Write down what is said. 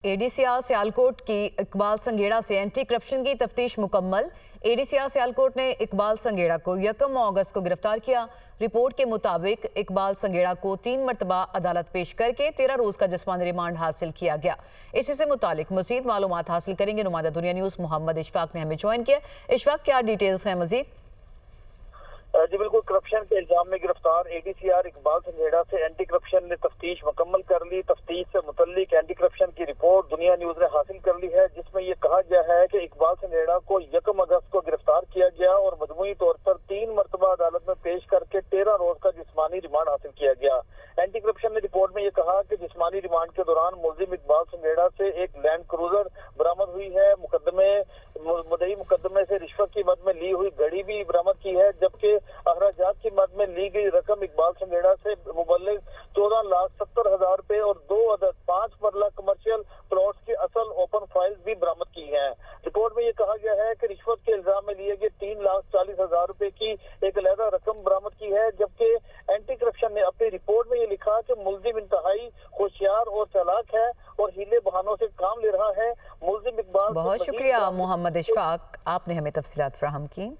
एडीसीआर सियालकोट की इकबाल संघेड़ा से anti corruption की तफ्तीश मुकम्मल। एडीसीआर सियालकोट ने इकबाल संघेड़ा को 1 अगस्त को गिरफ्तार किया। रिपोर्ट के मुताबिक इकबाल संघेड़ा को 3 मरतबा अदालत पेश करके 13 रोज का जिस्मानी रिमांड हासिल किया गया। इसी से मुतालिक मजीद मालूमात हासिल करेंगे नुमाइंदा दुनिया न्यूज मोहम्मद इशफाक ने हमें ज्वाइन किया। इशफाक, क्या डिटेल्स हैं मजीद? जी बिल्कुल, करप्शन के इल्जाम में गिरफ्तार एडीसीआर इकबाल संघेड़ा से एंटी करप्शन ने तफ्तीश मुकम्मल कर ली। तफ्तीश से मुतल्लिक एंटी करप्शन की रिपोर्ट दुनिया न्यूज ने हासिल कर ली है, जिसमें ये कहा गया है कि इकबाल संघेड़ा को 1 अगस्त को गिरफ्तार किया गया और मजमूई तौर पर 3 मरतबा अदालत में पेश करके 13 रोज का जिस्मानी रिमांड हासिल किया गया। एंटी करप्शन ने रिपोर्ट में ये कहा कि जिस्मानी रिमांड के दौरान मुलजिम इकबाल संघेड़ा से एक लैंड क्रूजर बरामद हुई है। मुद्दई मुकदमे से रिश्वत की मद में ली हुई घड़ी भी बरामद की है, जबकि अखराजात की मद में ली गई रकम इकबाल संघेड़ा से मुबल्लिग 14,70,000 रुपए और 5 मरला कमर्शियल प्लॉट्स की असल ओपन फाइल्स भी बरामद की हैं। रिपोर्ट में ये कहा गया है कि रिश्वत के इल्जाम में लिए गए 3,40,000 रुपए की एक अलहदा रकम बरामद की है, जबकि एंटी करप्शन ने अपनी रिपोर्ट में ये लिखा कि मुलजिम इंतहाई होशियार और चालाक है और हीले बहानों से काम ले रहा है। मुलजिम इकबाल। बहुत शुक्रिया मोहम्मद इशफाक, आपने हमें तफसीलात फराहम की।